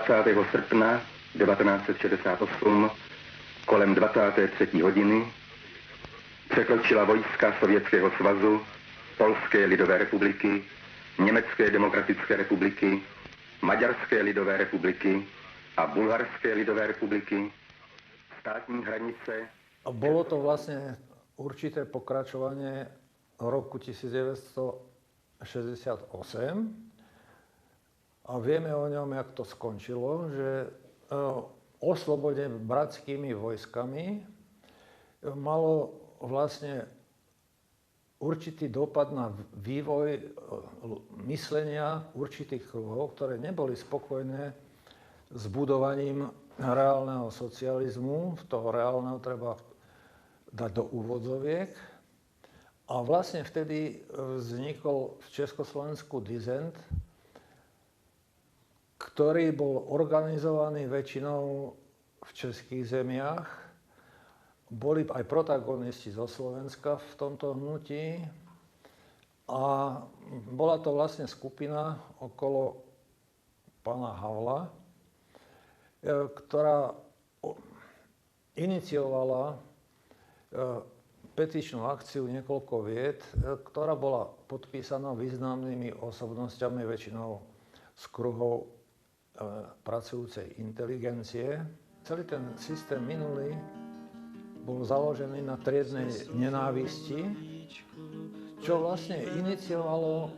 20. srpna 1968 kolem 23. hodiny překročila vojska Sovětského svazu, Polské lidové republiky, Německé demokratické republiky, Maďarské lidové republiky a Bulharské lidové republiky státní hranice. A bolo to vlastne určité pokračovanie roku 1968 a vieme o ňom, jak to skončilo, že oslobodenie bratskými vojskami malo vlastne určitý dopad na vývoj myslenia určitých kruhov, ktoré neboli spokojné s budovaním reálneho socializmu. Toho reálneho treba dať do úvodzoviek. A vlastne vtedy vznikol v Československu dizent, ktorý bol organizovaný väčšinou v českých zemiach. Boli aj protagonisti zo Slovenska v tomto hnutí. A bola to vlastne skupina okolo pána Havla, ktorá iniciovala petičnú akciu Niekoľko vied, ktorá bola podpísaná významnými osobnostiami, väčšinou z kruhov pracujúcej inteligencie. Celý ten systém minulý bol založený na triednej nenávisti, čo vlastne iniciovalo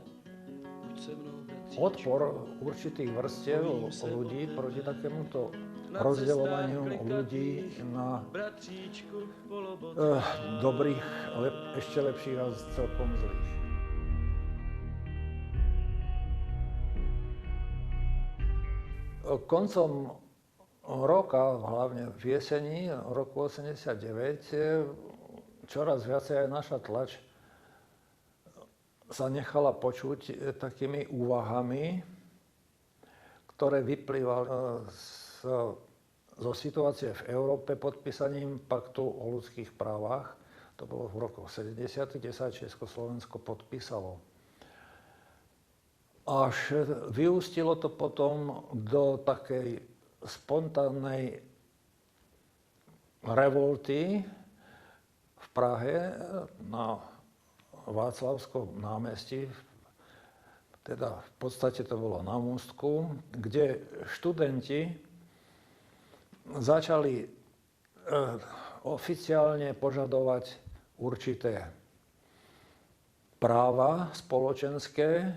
odpor určitých vrstiev ľudí proti takémuto rozdeľovaniu ľudí na dobrých, ešte lepších a celkom zlých. Koncom roka, hlavne v jeseni roku 1989, čoraz viacej aj naša tlač sa nechala počuť takými úvahami, ktoré vyplývali zo situácie v Európe podpísaním Paktu o ľudských právach. To bolo v rokoch 70., kde sa Československo podpísalo. Až vyústilo to potom do takej spontánnej revolty v Prahe na Václavskom námestí, teda v podstate to bolo na Mústku, kde študenti začali oficiálne požadovať určité práva spoločenské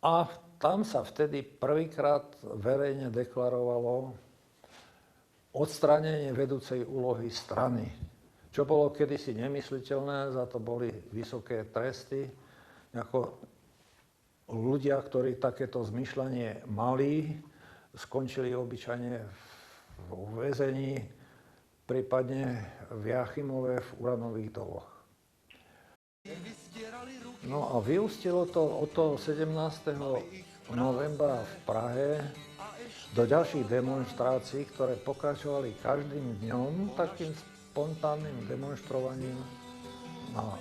a tam sa vtedy prvýkrát verejne deklarovalo odstránenie vedúcej úlohy strany, čo bolo kedysi nemysliteľné, za to boli vysoké tresty. Ako ľudia, ktorí takéto zmýšľanie mali, skončili obyčajne v uväzení, prípadne v Jachimove v uranových doloch. No a vyústilo to od toho 17. novembra v Prahe do ďalších demonštrácií, ktoré pokračovali každým dňom takým spontánnym demonštrovaním na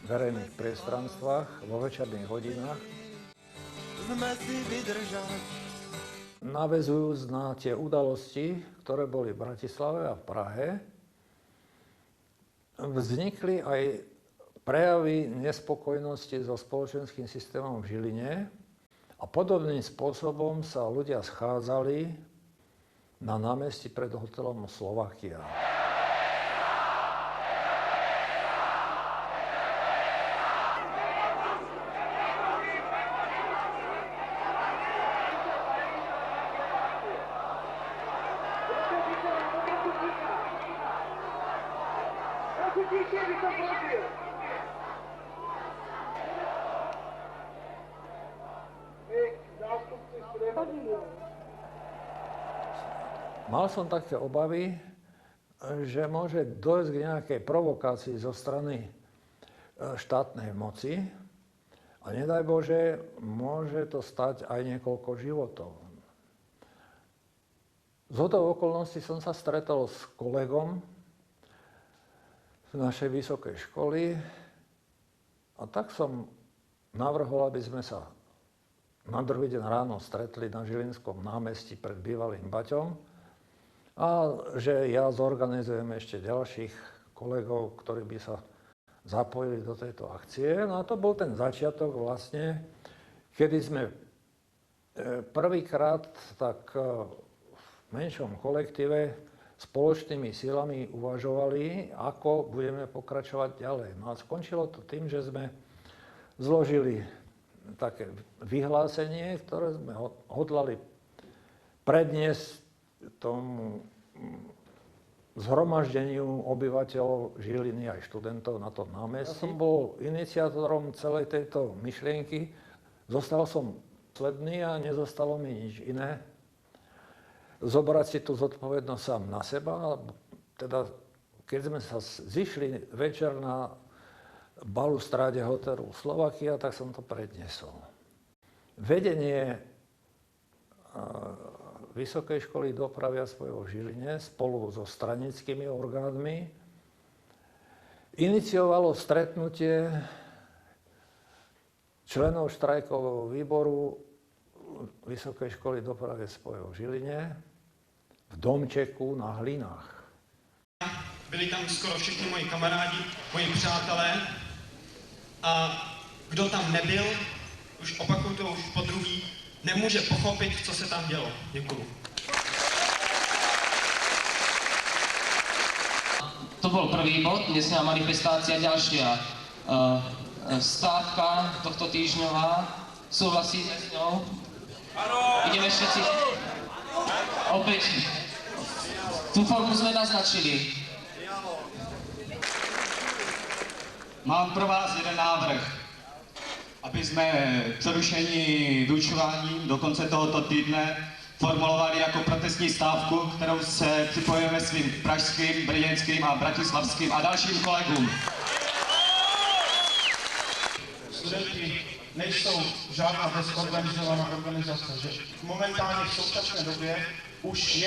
verejných priestranstvách vo večerných hodinách. Naväzujúc na tie udalosti, ktoré boli v Bratislave a v Prahe, vznikli aj prejavy nespokojnosti so spoločenským systémom v Žiline a podobným spôsobom sa ľudia schádzali na námestí pred hotelom Slovakia. Mal som také obavy, že môže dojsť k nejakej provokácii zo strany štátnej moci a nedaj Bože, môže to stať aj niekoľko životov. Zhodou okolností som sa stretol s kolegom z našej vysokej školy a tak som navrhol, aby sme sa na druhý deň ráno stretli na Žilinskom námestí pred bývalým Baťom a že ja zorganizujem ešte ďalších kolegov, ktorí by sa zapojili do tejto akcie. No a to bol ten začiatok vlastne, kedy sme prvýkrát tak v menšom kolektíve spoločnými silami uvažovali, ako budeme pokračovať ďalej. No a skončilo to tým, že sme zložili také vyhlásenie, ktoré sme hodlali predniesť tomu zhromaždeniu obyvateľov Žiliny aj študentov na tom námestí. Ja som bol iniciátorom celej tejto myšlienky. Zostal som sledný a nezostalo mi nič iné. Zobrať si tú zodpovednosť sám na seba. Teda, keď sme sa zišli večer na balustráde hotelu Slovakia, tak som to predniesol. Vedenie Vysokej školy dopravy a spojov v Žiline spolu so stranickými orgánmi iniciovalo stretnutie členov štrajkového výboru Vysokej školy dopravy a spojov v Žiline v domčeku na Hlinách. Byli tam skoro všichni moji kamarádi, moji přátelé a kdo tam nebyl, už opakuju to už podruhý, nemůže pochopit, co se tam dělo. Děkuju. To bol prvý bod, dnesná manifestácia ďalšia. Stávka tohto týždňová, súhlasíme s ňou? Áno! Ideme všetci. Opäť, tú formu sme naznačili. Mám pro vás jeden návrh, aby jsme přerušení vyučování do konce tohoto týdne formulovali jako protestní stávku, kterou se připojujeme svým pražským, brněnským a bratislavským a dalším kolegům. Studenti nejsou žádná dezorganizovaná organizace, že momentálně v současné době už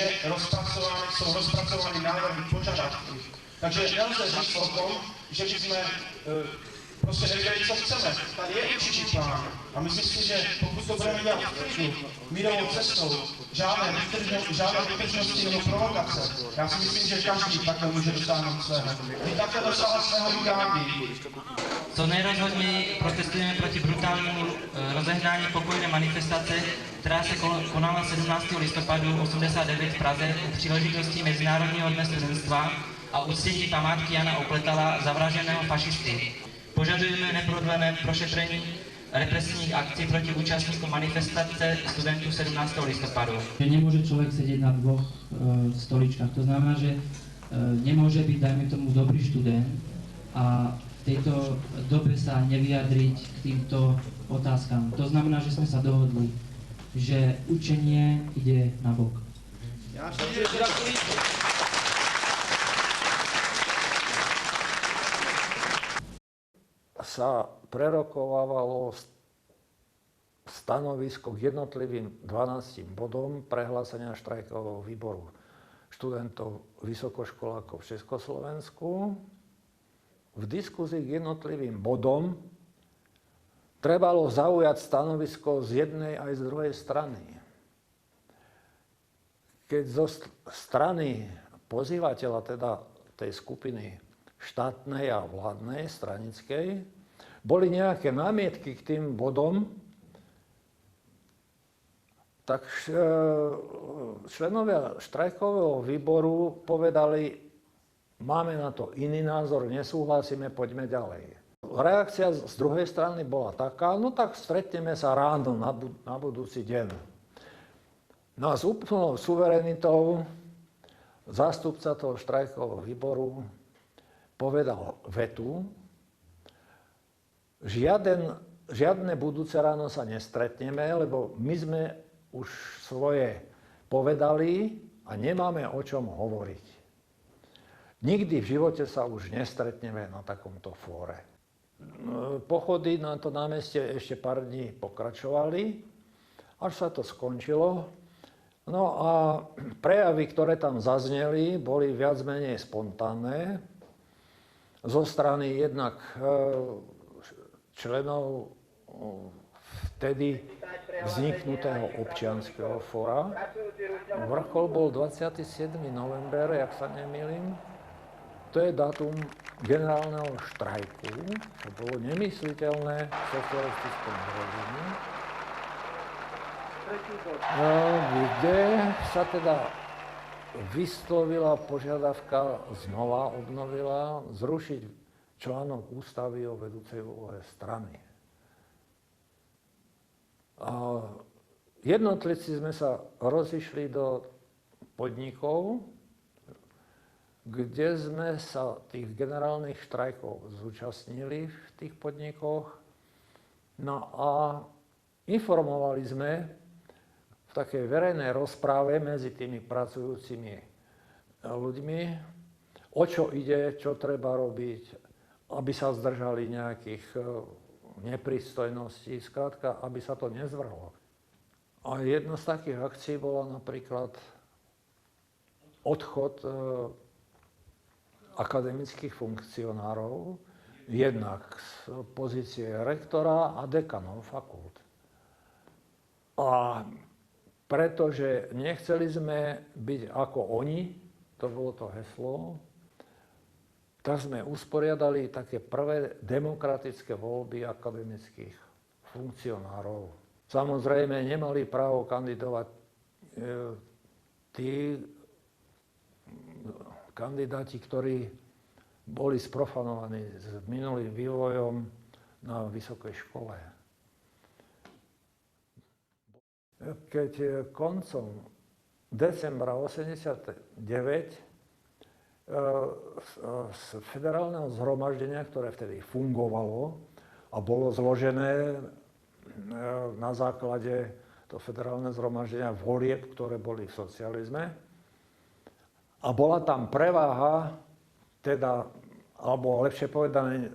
jsou rozpracovány návrhy požadavky. Takže nelze říct o tom, že bychom prostě nevěděli, co chceme. Tady je určitý plán. A myslím si, že pokud to budeme dělat v klidu, mírovou cestou, žádné vytržnosti nebo provokace, já si myslím, že každý takhle může dosáhnout svého. Vy takhle dosáhla svého vydání. Co nejrozhodněji protestujeme proti brutálnímu rozehnání pokojné manifestace, která se konala 17. listopadu 1989 v Praze u příležitosti Mezinárodního dne studentstva a uctění památky Jana Opletala, zavražděného fašisty. Požadujeme neprodlené prošetření represních akcí proti účastníkům manifestace studentů 17. listopadu. Nemôže človek sedieť na dvoch stoličkách, to znamená, že nemôže byť, dajme tomu, dobrý študent a v tejto dobe sa nevyjadriť k týmto otázkam. To znamená, že sme sa dohodli, že učenie ide na bok. Sa prerokovávalo stanovisko k jednotlivým 12 bodom prehlásenia štrajkového výboru študentov vysokoškolákov v Československu. V diskusii k jednotlivým bodom trebalo zaujať stanovisko z jednej aj z druhej strany. Keď zo strany pozývateľa, teda tej skupiny štátnej a vládnej, stranickej, boli nejaké námietky k tým bodom, tak členovia štrajkového výboru povedali, máme na to iný názor, nesúhlasíme, poďme ďalej. Reakcia z druhej strany bola taká, no tak stretneme sa ráno na budúci deň. No a s úplnou suverenitou zástupca toho štrajkového výboru povedal vetu, žiadne budúce ráno sa nestretneme, lebo my sme už svoje povedali a nemáme o čom hovoriť. Nikdy v živote sa už nestretneme na takomto fóre. Pochody na to námestie ešte pár dní pokračovali, až sa to skončilo. No a prejavy, ktoré tam zazneli, boli viac menej spontánne. Zo strany jednak členov vtedy vzniknutého občianskeho fóra. Vrchol bol 27. november, jak sa nemýlim. To je dátum generálneho štrajku, čo bolo nemysliteľné v socialistickom režime, kde sa teda vyslovila požiadavka, znova obnovila, zrušiť článok ústavy o vedúcej úlohe strany. A jednotlivci sme sa rozišli do podnikov, kde sme sa tých generálnych štrajkov zúčastnili v tých podnikoch. No a informovali sme v takej verejnej rozprave medzi tými pracujúcimi ľuďmi, o čo ide, čo treba robiť, aby sa zdržali nejakých nepristojností, skrátka, aby sa to nezvrhlo. A jedna z takých akcií bola napríklad odchod akademických funkcionárov, jednak z pozície rektora a dekanov fakult. A pretože nechceli sme byť ako oni, to bolo to heslo, tak sme usporiadali také prvé demokratické voľby akademických funkcionárov. Samozrejme, nemali právo kandidovať tí kandidáti, ktorí boli sprofanovaní s minulým vývojom na vysokej škole. Keď koncom decembra 1989 z federálneho zhromaždenia, ktoré vtedy fungovalo a bolo zložené na základe toho federálneho zhromaždenia volieb, ktoré boli v socializme, a bola tam preváha, teda, alebo lepšie povedané,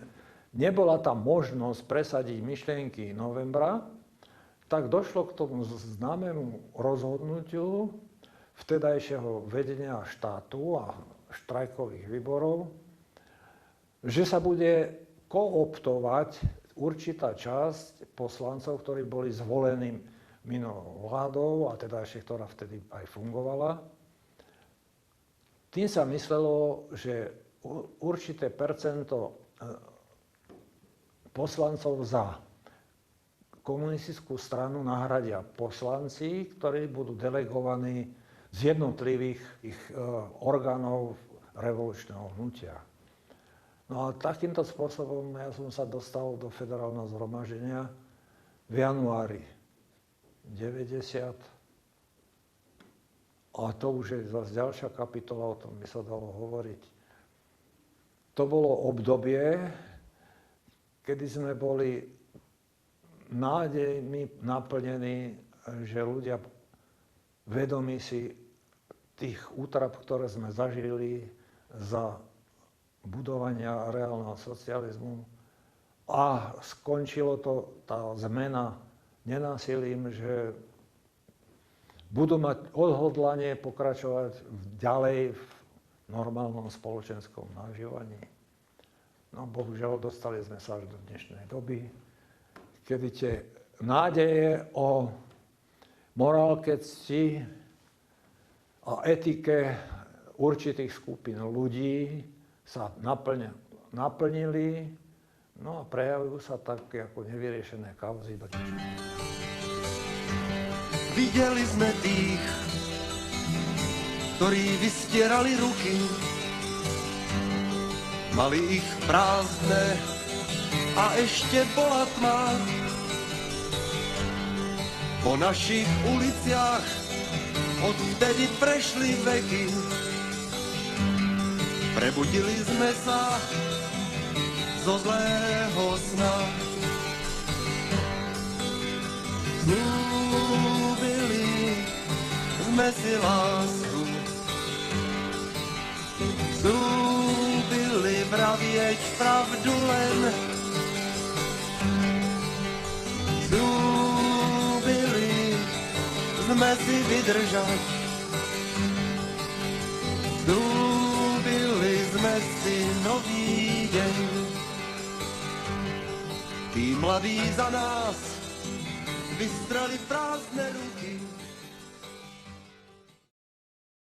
nebola tam možnosť presadiť myšlienky novembra, tak došlo k tomu známemu rozhodnutiu vtedajšieho vedenia štátu a štrajkových výborov, že sa bude kooptovať určitá časť poslancov, ktorí boli zvolení minulou vládou, a teda ešte ktorá vtedy aj fungovala. Tým sa myslelo, že určité percento poslancov za komunistickú stranu nahradia poslanci, ktorí budú delegovaní z jednotlivých orgánov revolučného hnutia. No a takýmto spôsobom ja som sa dostal do federálneho zhromaždenia v januári 90. A to už je zase ďalšia kapitola, o tom by sa dalo hovoriť. To bolo obdobie, kedy sme boli nádejmi naplnení, že ľudia vedomí si tých útrap, ktoré sme zažili za budovania reálneho socializmu, a skončilo to, tá zmena, nenásilím, že budú mať odhodlanie pokračovať ďalej v normálnom spoločenskom nažívaní. No bohužiaľ, dostali sme sa až do dnešnej doby, kedy tie nádeje o morálke, cti a etike určitých skupín ľudí sa naplnili, no a prejavujú sa tak ako nevyriešené kauzy. Videli sme tých, ktorí vystierali ruky, mali ich prázdne a ešte bola tma. Po našich uliciach odvtedy prešli veky, prebudili sme sa zo zlého sna. Slúbili sme si lásku, slúbili vravieť pravdu len, slúbili sme si vydržať, slúbili sme si nový deň. Tí mladí za nás vystrali prázdné ruky.